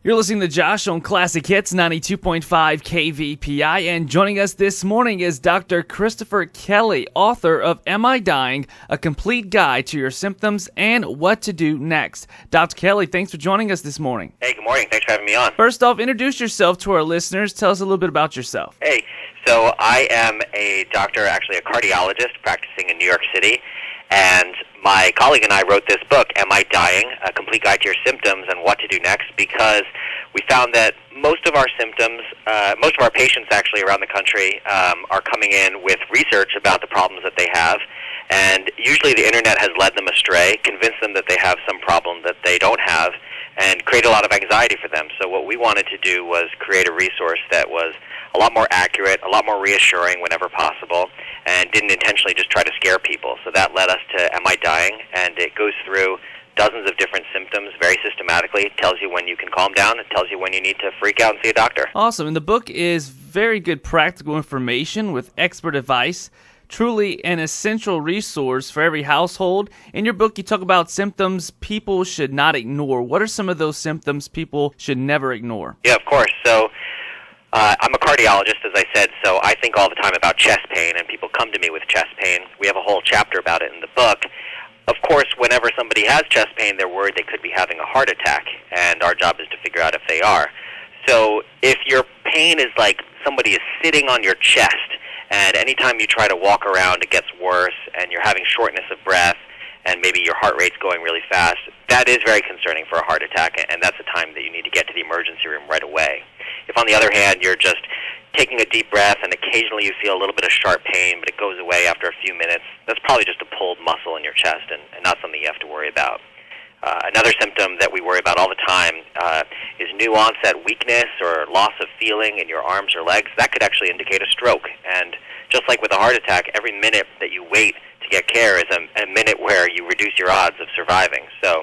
You're listening to Josh on Classic Hits 92.5 KVPI, and joining us this morning is Dr. Christopher Kelly, author of Am I Dying? A Complete Guide to Your Symptoms and What to Do Next. Dr. Kelly, thanks for joining us this morning. Hey, good morning. Thanks for having me on. First off, introduce yourself to our listeners. Tell us a little bit about yourself. Hey, so I am a doctor, actually a cardiologist, practicing in New York City, and my colleague and I wrote this book, Am I Dying? A Complete Guide to Your Symptoms and What to Do Next, because we found that most of our symptoms, most of our patients actually around the country are coming in with research about the problems that they have, and usually the internet has led them astray, convinced them that they have some problem that they don't have, and create a lot of anxiety for them. So what we wanted to do was create a resource that was a lot more accurate, a lot more reassuring whenever possible, and didn't intentionally just try to scare people. So that led us to Am I Dying? And it goes through dozens of different symptoms very systematically. It tells you when you can calm down. It tells you when you need to freak out and see a doctor. Awesome. And the book is very good practical information with expert advice. Truly an essential resource for every household. In your book, you talk about symptoms people should not ignore. What are some of those symptoms people should never ignore? Yeah, of course. So I'm a cardiologist, as I said, so I think all the time about chest pain, and people come to me with chest pain. We have a whole chapter about it in the book. Of course, whenever somebody has chest pain, they're worried they could be having a heart attack, and our job is to figure out if they are. So if your pain is like somebody is sitting on your chest, and anytime you try to walk around, it gets worse, and you're having shortness of breath, and maybe your heart rate's going really fast, that is very concerning for a heart attack, and that's the time that you need to get to the emergency room right away. If, on the other hand, you're just taking a deep breath and occasionally you feel a little bit of sharp pain, but it goes away after a few minutes, that's probably just a pulled muscle in your chest and not something you have to worry about. Another symptom that we worry about all the time is new onset weakness or loss of feeling in your arms or legs. That could actually indicate a stroke. And just like with a heart attack, every minute that you wait to get care is a minute where you reduce your odds of surviving. So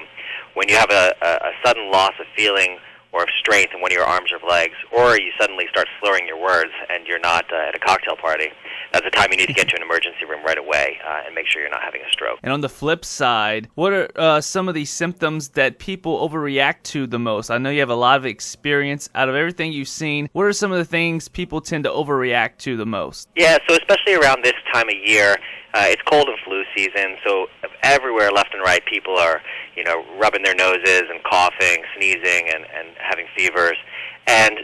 when you have a sudden loss of feeling or of strength in one of your arms or legs, or you suddenly start slurring your words and you're not at a cocktail party, that's the time you need to get to an emergency room right away and make sure you're not having a stroke. And on the flip side, what are some of these symptoms that people overreact to the most? I know you have a lot of experience. Out of everything you've seen, what are some of the things people tend to overreact to the most? Yeah, so especially around this time of year, it's cold and flu season, so everywhere left and right people are, rubbing their noses and coughing, sneezing, and having fevers. And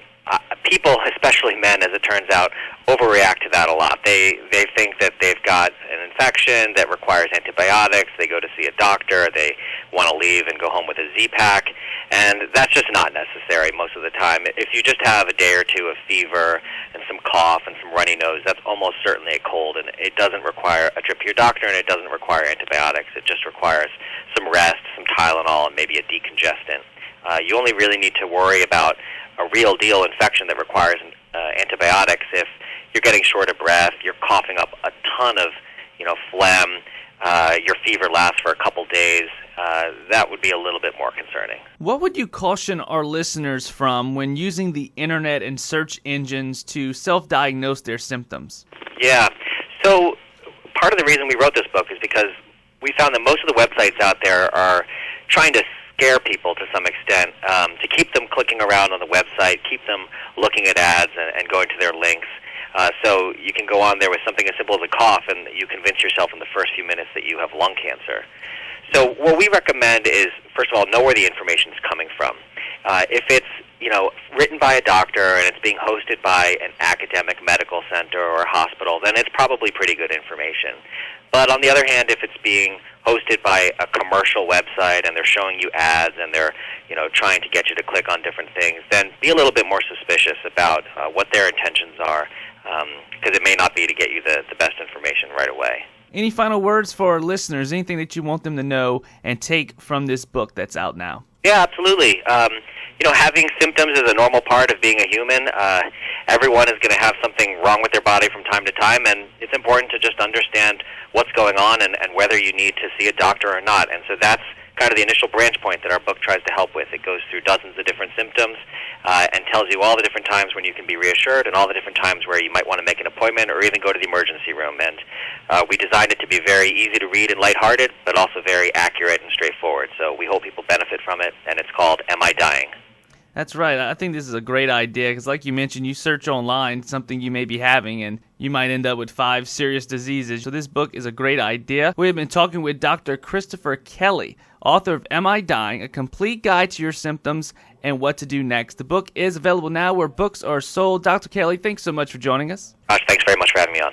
people, especially men, as it turns out, overreact to that a lot. They think that they've got an infection that requires antibiotics. They go to see a doctor. They want to leave and go home with a Z-Pack. And that's just not necessary most of the time. If you just have a day or two of fever and some cough and some runny nose, that's almost certainly a cold. And it doesn't require a trip to your doctor, and it doesn't require antibiotics. It just requires some rest, some Tylenol, and maybe a decongestant. You only really need to worry about a real deal infection that requires antibiotics if you're getting short of breath, you're coughing up a ton of phlegm, your fever lasts for a couple days. That would be a little bit more concerning. What would you caution our listeners from when using the internet and search engines to self-diagnose their symptoms? Yeah, so part of the reason we wrote this book is because we found that most of the websites out there are trying to scare people to some extent, to keep them clicking around on the website, keep them looking at ads and going to their links. So you can go on there with something as simple as a cough, and you convince yourself in the first few minutes that you have lung cancer. So what we recommend is, first of all, know where the information is coming from. If it's written by a doctor and it's being hosted by an academic medical center or hospital, then it's probably pretty good information. But on the other hand, if it's being hosted by a commercial website and they're showing you ads and they're trying to get you to click on different things, then be a little bit more suspicious about what their intentions are, because it may not be to get you the best information right away. Any final words for our listeners? Anything that you want them to know and take from this book that's out now? Yeah, absolutely. Having symptoms is a normal part of being a human. Everyone is going to have something wrong with their body from time to time, and it's important to just understand what's going on and whether you need to see a doctor or not. And so that's kind of the initial branch point that our book tries to help with. It goes through dozens of different symptoms and tells you all the different times when you can be reassured and all the different times where you might want to make an appointment or even go to the emergency room. And we designed it to be very easy to read and lighthearted, but also very accurate and straightforward. So we hope people benefit from it, and it's called Am I Dying? That's right. I think this is a great idea because, like you mentioned, you search online something you may be having and you might end up with 5 serious diseases. So this book is a great idea. We have been talking with Dr. Christopher Kelly, author of Am I Dying? A Complete Guide to Your Symptoms and What to Do Next. The book is available now where books are sold. Dr. Kelly, thanks so much for joining us. Thanks very much for having me on.